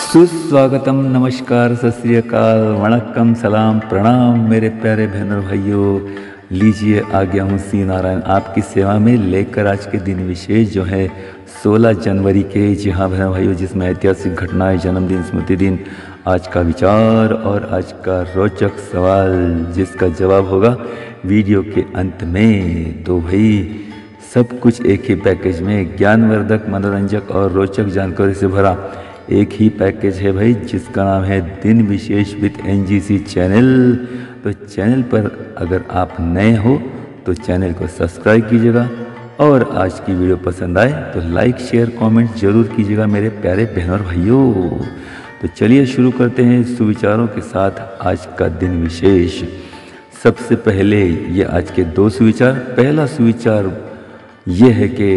सुस्वागतम, नमस्कार, सत श्री अकाल, वणक्कम, सलाम, प्रणाम मेरे प्यारे बहनों भाइयों। लीजिए आ गया हूँ सी नारायण आपकी सेवा में लेकर आज के दिन विशेष जो है 16 जनवरी के। जी हाँ बहनों भाइयों, जिसमें ऐतिहासिक घटनाएं, जन्मदिन, स्मृति दिन, आज का विचार और आज का रोचक सवाल जिसका जवाब होगा वीडियो के अंत में। तो भाई सब कुछ एक ही पैकेज में, ज्ञानवर्धक, मनोरंजक और रोचक जानकारी से भरा एक ही पैकेज है भाई, जिसका नाम है दिन विशेष विद एनजीसी चैनल। तो चैनल पर अगर आप नए हो तो चैनल को सब्सक्राइब कीजिएगा और आज की वीडियो पसंद आए तो लाइक, शेयर, कमेंट जरूर कीजिएगा मेरे प्यारे बहनों और भाइयों। तो चलिए शुरू करते हैं सुविचारों के साथ आज का दिन विशेष। सबसे पहले ये आज के 2 सुविचार। पहला सुविचार ये है कि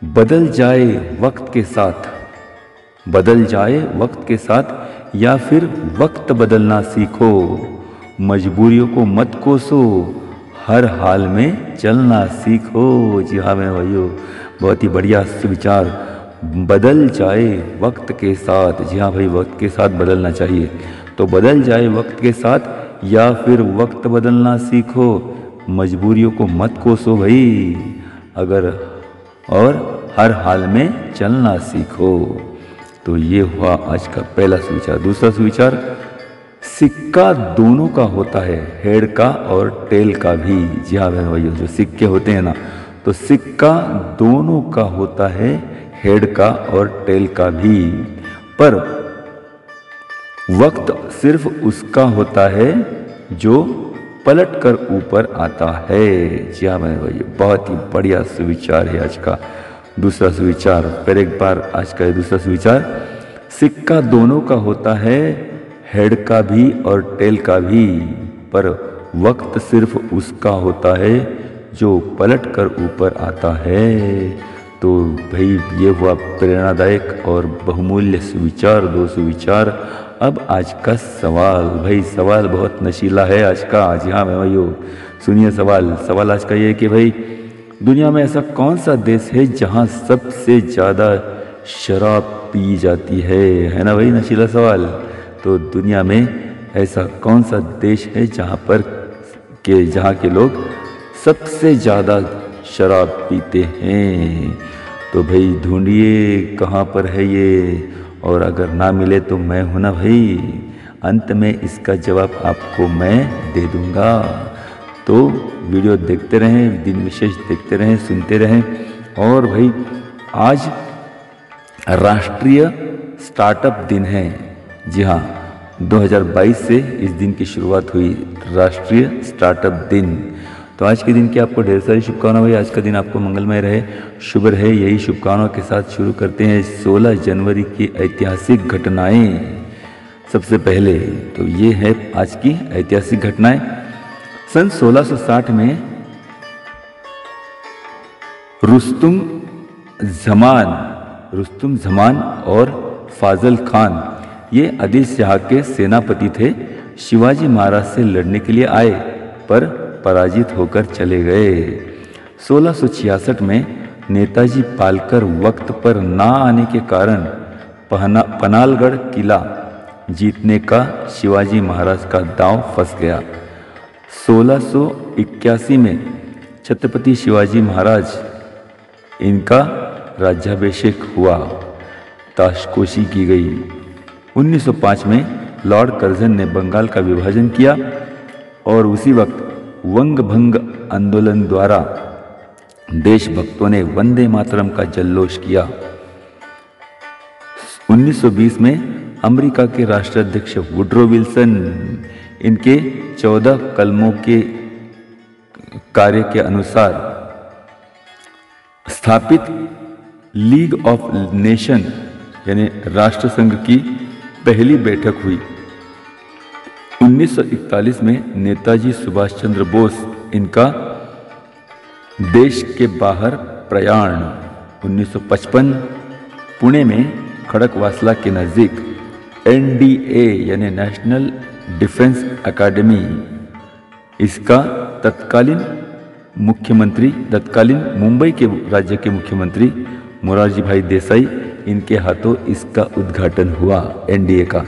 बदल जाए वक्त के साथ, बदल जाए वक्त के साथ या फिर वक्त बदलना सीखो, मजबूरियों को मत कोसो, हर हाल में चलना सीखो। जी हाँ मेरे भाइयों, बहुत ही बढ़िया सुविचार। बदल जाए वक्त के साथ, जी हाँ भाई, वक्त के साथ बदलना चाहिए। तो बदल जाए वक्त के साथ या फिर वक्त बदलना सीखो, मजबूरियों को मत कोसो भाई, अगर और हर हाल में चलना सीखो। तो ये हुआ आज का पहला सुविचार। दूसरा सुविचार, सिक्का दोनों का होता है, हेड का और टेल का भी। जी हाँ बहन भाइयों, जो सिक्के होते हैं ना, तो सिक्का दोनों का होता है, हेड का और टेल का भी, पर वक्त सिर्फ उसका होता है जो पलट कर ऊपर आता है। जी हाँ बहन भाइयों, बहुत ही बढ़िया सुविचार है आज का दूसरा सुविचार। फिर एक बार आज का दूसरा सुविचार, सिक्का दोनों का होता है, हेड का भी और टेल का भी, पर वक्त सिर्फ उसका होता है जो पलट कर ऊपर आता है। तो भाई ये हुआ प्रेरणादायक और बहुमूल्य सुविचार, 2 सुविचार। अब आज का सवाल, भाई सवाल बहुत नशीला है आज का। जी हाँ भाइयों, सुनिए सवाल। सवाल आज का ये है कि भाई दुनिया में ऐसा कौन सा देश है जहां सबसे ज़्यादा शराब पी जाती है ना भाई, नशीला सवाल। तो दुनिया में ऐसा कौन सा देश है जहां के लोग सबसे ज़्यादा शराब पीते हैं। तो भाई ढूंढिए कहाँ पर है ये, और अगर ना मिले तो मैं हूं ना भाई, अंत में इसका जवाब आपको मैं दे दूंगा। तो वीडियो देखते रहें, दिन विशेष देखते रहें, सुनते रहें। और भाई आज राष्ट्रीय स्टार्टअप दिन है। जी हाँ, 2022 से इस दिन की शुरुआत हुई, राष्ट्रीय स्टार्टअप दिन। तो आज के दिन की आपको ढेर सारी शुभकामनाएं भाई। आज का दिन आपको मंगलमय रहे, शुभ रहे, यही शुभकामनाओं के साथ शुरू करते हैं 16 जनवरी की ऐतिहासिक घटनाएं। सबसे पहले तो ये है आज की ऐतिहासिक घटनाएं। सन 1660 में रुस्तुम जमान और फाजल खान, ये आदिल शाह के सेनापति थे, शिवाजी महाराज से लड़ने के लिए आए पर पराजित होकर चले गए। 1666 में नेताजी पालकर वक्त पर ना आने के कारण पनालगढ़ किला जीतने का शिवाजी महाराज का दांव फंस गया। 1681 में छत्रपति शिवाजी महाराज, इनका राज्याभिषेक हुआ, ताशकोशी की गई। 1905 में लॉर्ड कर्जन ने बंगाल का विभाजन किया और उसी वक्त वंग भंग आंदोलन द्वारा देशभक्तों ने वंदे मातरम का जल्लोष किया। 1920 में अमेरिका के राष्ट्राध्यक्ष वुड्रो विल्सन, इनके 14 कलमों के कार्य के अनुसार स्थापित लीग ऑफ नेशन यानी राष्ट्र संघ की पहली बैठक हुई। 1941 में नेताजी सुभाष चंद्र बोस, इनका देश के बाहर प्रयाण। 1955 पुणे में खड़कवासला के नज़दीक NDA यानी नेशनल डिफेंस एकेडमी, इसका तत्कालीन मुंबई के राज्य के मुख्यमंत्री मोरारजी भाई देसाई इनके हाथों इसका उद्घाटन हुआ, एनडीए का।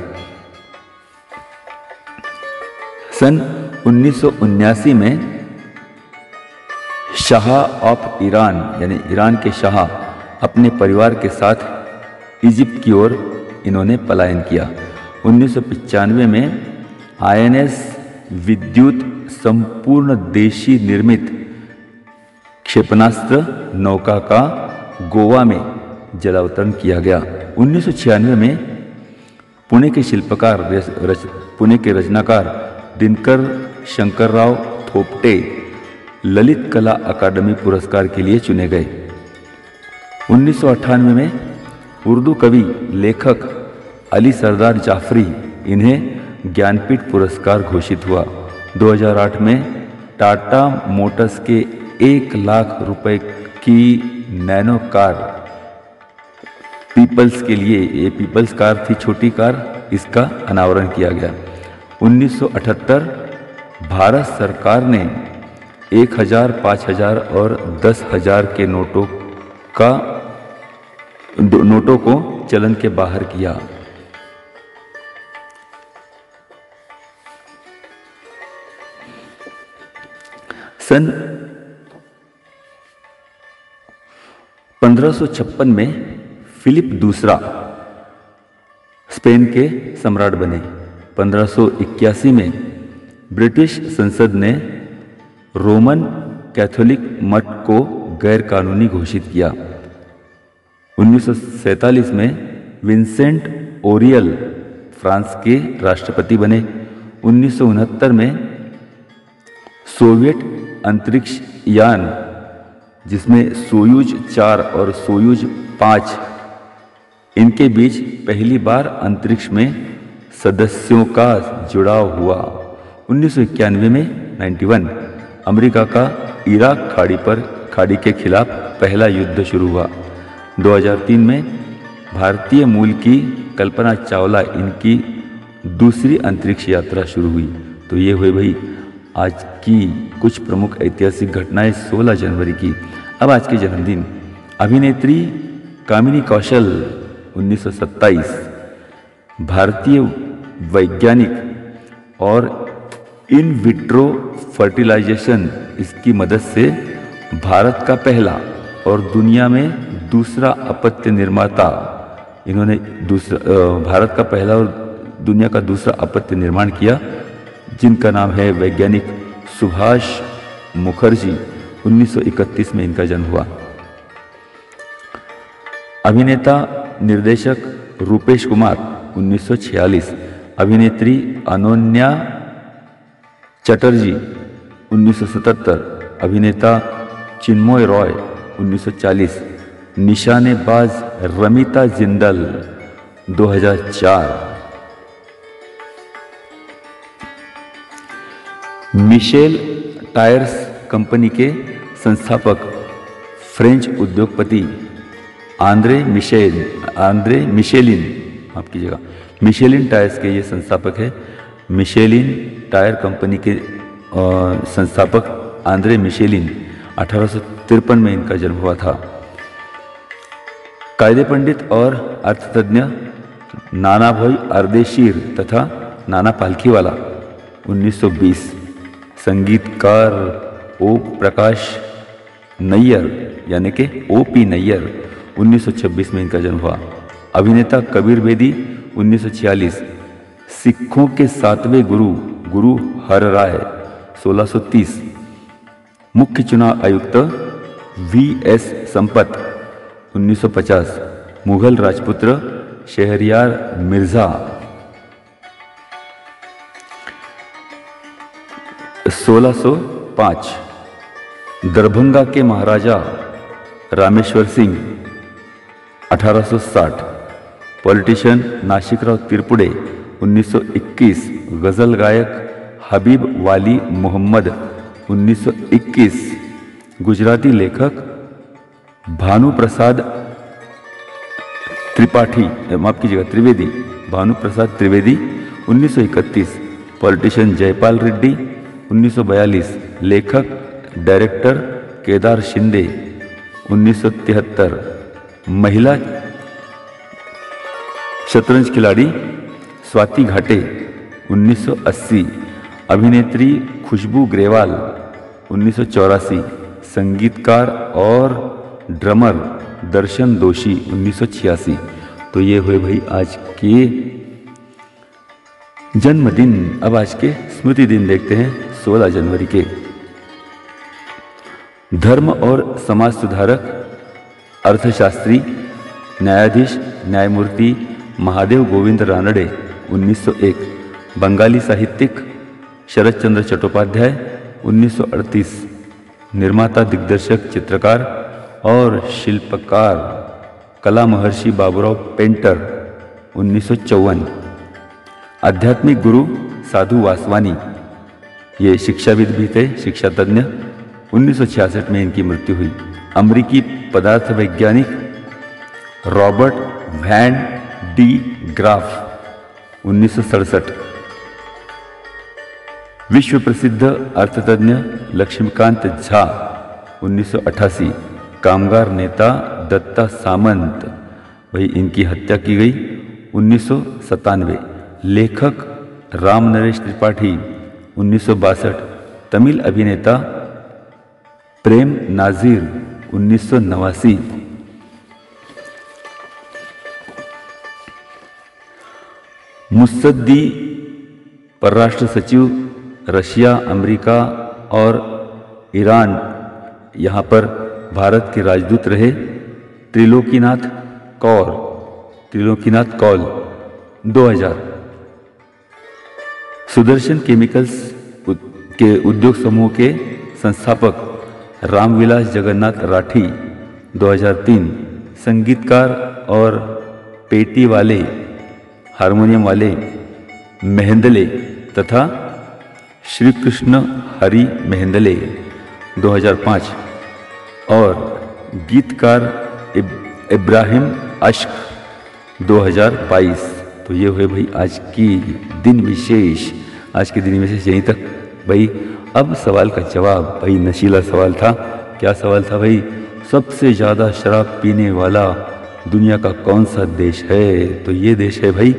सन 1979 में शाह ऑफ ईरान यानी ईरान के शाह अपने परिवार के साथ इजिप्ट की ओर इन्होंने पलायन किया। 1995 में आईएनएस विद्युत संपूर्ण देशी निर्मित क्षेपणास्त्र नौका का गोवा में जलावतरण किया गया। 1996 में पुणे के शिल्पकार पुणे के रचनाकार दिनकर शंकरराव थोपटे ललित कला अकादमी पुरस्कार के लिए चुने गए। 1998 में उर्दू कवि लेखक अली सरदार जाफरी इन्हें ज्ञानपीठ पुरस्कार घोषित हुआ। 2008 में टाटा मोटर्स के 1 लाख रुपए की नैनो कार पीपल्स के लिए, ये पीपल्स कार थी, छोटी कार, इसका अनावरण किया गया। 1978 भारत सरकार ने 1000, 5000 और 10,000 के नोटों को चलन के बाहर किया। सन 1556 में फिलिप दूसरा स्पेन के सम्राट बने। 1581 में ब्रिटिश संसद ने रोमन कैथोलिक मठ को गैर कानूनी घोषित किया। 1947 में विंसेंट ओरियल फ्रांस के राष्ट्रपति बने। 1969 में सोवियत अंतरिक्ष यान जिसमें सोयूज 4 और सोयूज 5 इनके बीच पहली बार अंतरिक्ष में सदस्यों का जुड़ाव हुआ। 1991 में 91 अमेरिका का इराक खाड़ी के खिलाफ पहला युद्ध शुरू हुआ। 2003 में भारतीय मूल की कल्पना चावला इनकी दूसरी अंतरिक्ष यात्रा शुरू हुई। तो ये हुए भाई आज की कुछ प्रमुख ऐतिहासिक घटनाएं 16 जनवरी की। अब आज के जन्मदिन, अभिनेत्री कामिनी कौशल 1927, भारतीय वैज्ञानिक और इन विट्रो फर्टिलाइजेशन इसकी मदद से भारत का पहला और दुनिया में दूसरा अपत्य निर्माता, इन्होंने भारत का पहला और दुनिया का दूसरा अपत्य निर्माण किया, जिनका नाम है वैज्ञानिक सुभाष मुखर्जी। 1931 में इनका जन्म हुआ। अभिनेता निर्देशक रूपेश कुमार 1946, अभिनेत्री अनन्या चटर्जी 1977, अभिनेता चिन्मय रॉय 1940, निशानेबाज Ramita Jindal 2004, Michelin tyres company के संस्थापक फ्रेंच उद्योगपति आंद्रे मिशेलिन, माफ कीजिएगा, मिशेलिन टायर्स के ये संस्थापक है। मिशेलिन टायर कंपनी के संस्थापक आंद्रे मिशेलिन 1853 में इनका जन्म हुआ था। कायदे पंडित और अर्थतज्ञ नानाभाई अर्देशीर तथा नाना पालखीवाला 1920, संगीतकार ओ प्रकाश नैयर यानी कि ओपी नैयर 1926 में इनका जन्म हुआ। अभिनेता कबीर बेदी 1946, सिखों के 7वें गुरु हर राय 1630, मुख्य चुनाव आयुक्त वीएस संपत 1950, मुगल राजपुत्र शहरयार मिर्जा 1605, दरभंगा के महाराजा रामेश्वर सिंह 1860, पॉलिटिशियन नाशिकराव तिरपुड़े 1921, गजल गायक हबीब वाली मोहम्मद 1921, गुजराती लेखक भानु प्रसाद त्रिवेदी भानु प्रसाद त्रिवेदी 1931, पॉलिटिशियन जयपाल रेड्डी 1942, लेखक डायरेक्टर केदार शिंदे 1973, महिला शतरंज खिलाड़ी स्वाति घाटे 1980, अभिनेत्री खुशबू ग्रेवाल 1984, संगीतकार और ड्रमर दर्शन दोषी 1986। तो ये हुए भाई आज के जन्मदिन। अब आज के स्मृति दिन देखते हैं 16 जनवरी के। धर्म और समाज सुधारक, अर्थशास्त्री, न्यायाधीश न्यायमूर्ति महादेव गोविंद रानडे 1901, बंगाली साहित्यिक शरद चंद्र चट्टोपाध्याय 1938, निर्माता दिग्दर्शक चित्रकार और शिल्पकार कला महर्षि बाबूराव पेंटर 1954, आध्यात्मिक गुरु साधु वासवानी, ये शिक्षाविद भी थे, शिक्षा तज्ञ, 1966 में इनकी मृत्यु हुई। अमेरिकी पदार्थ वैज्ञानिक रॉबर्ट वैन डी ग्राफ 1967, विश्व प्रसिद्ध अर्थतज्ञ लक्ष्मीकांत झा 1988, कामगार नेता दत्ता सामंत, वही इनकी हत्या की गई 1997, लेखक राम नरेश त्रिपाठी 1962, तमिल अभिनेता प्रेम नाजिर 1989, मुसद्दी परराष्ट्र सचिव रशिया, अमेरिका और ईरान, यहाँ पर भारत के राजदूत रहे त्रिलोकीनाथ कौल 2000, सुदर्शन केमिकल्स के उद्योग समूह के संस्थापक रामविलास जगन्नाथ राठी 2003, संगीतकार और पेटी वाले हारमोनियम वाले मेहंदले तथा श्री कृष्ण हरि मेहंदले 2005 और गीतकार इब्राहिम अश्क 2022। तो ये हुए भाई आज की दिन विशेष। आज के दिन विशेष यहीं तक भाई। अब सवाल का जवाब भाई, नशीला सवाल था। क्या सवाल था भाई? सबसे ज़्यादा शराब पीने वाला दुनिया का कौन सा देश है? तो ये देश है भाई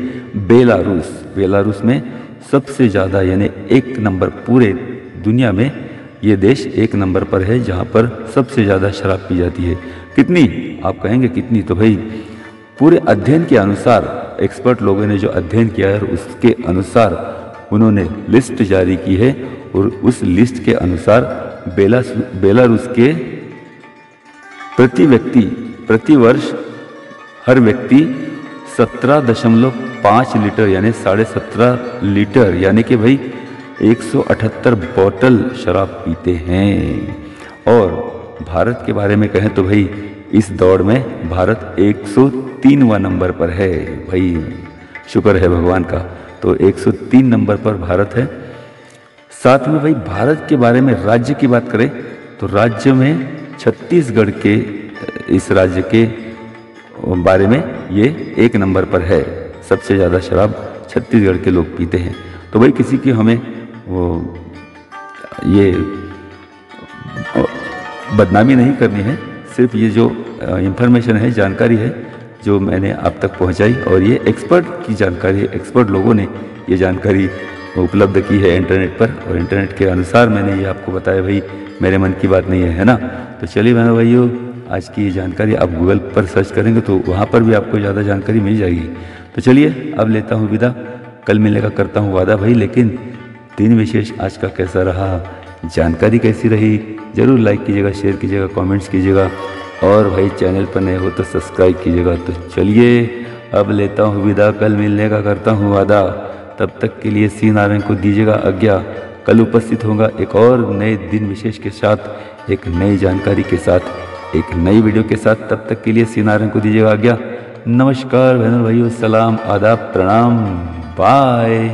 बेलारूस। बेलारूस में सबसे ज़्यादा यानी 1 नंबर पूरे दुनिया में ये देश 1 नंबर पर है जहाँ पर सबसे ज़्यादा शराब पी जाती है। कितनी? आप कहेंगे कितनी? तो भाई पूरे अध्ययन के अनुसार, एक्सपर्ट लोगों ने जो अध्ययन किया है उसके अनुसार उन्होंने लिस्ट जारी की है और उस लिस्ट के अनुसार बेलारूस के प्रति वर्ष हर व्यक्ति 17.5 लीटर यानी 17.5 लीटर यानी कि भाई 178 बोतल शराब पीते हैं। और भारत के बारे में कहें तो भाई इस दौड़ में भारत 103वां नंबर पर है भाई। शुक्र है भगवान का। तो 103 नंबर पर भारत है। साथ में भाई भारत के बारे में राज्य की बात करें तो राज्य में छत्तीसगढ़ के, इस राज्य के बारे में ये 1 नंबर पर है। सबसे ज़्यादा शराब छत्तीसगढ़ के लोग पीते हैं। तो भाई किसी की हमें ये बदनामी नहीं करनी है, सिर्फ ये जो इंफॉर्मेशन है, जानकारी है जो मैंने आप तक पहुंचाई, और ये एक्सपर्ट की जानकारी है। एक्सपर्ट लोगों ने ये जानकारी उपलब्ध की है इंटरनेट पर, और इंटरनेट के अनुसार मैंने ये आपको बताया भाई, मेरे मन की बात नहीं है ना। तो चलिए बहनों भाइयों, आज की ये जानकारी आप गूगल पर सर्च करेंगे तो वहाँ पर भी आपको ज़्यादा जानकारी मिल जाएगी। तो चलिए अब लेता हूँ विदा, कल मिलने का करता हूँ वादा भाई। लेकिन दिन विशेष आज का कैसा रहा, जानकारी कैसी रही, ज़रूर लाइक कीजिएगा, शेयर कीजिएगा, कमेंट्स कीजिएगा, और भाई चैनल पर नए हो तो सब्सक्राइब कीजिएगा। तो चलिए अब लेता हूँ विदा, कल मिलने का करता हूँ वादा। तब तक के लिए सी नारायण को दीजिएगा आज्ञा। कल उपस्थित होगा एक और नए दिन विशेष के साथ, एक नई जानकारी के साथ, एक नई वीडियो के साथ। तब तक के लिए सी नारायण को दीजिएगा आज्ञा। नमस्कार बहनों भाइयों, सलाम, आदाब, प्रणाम, बाय।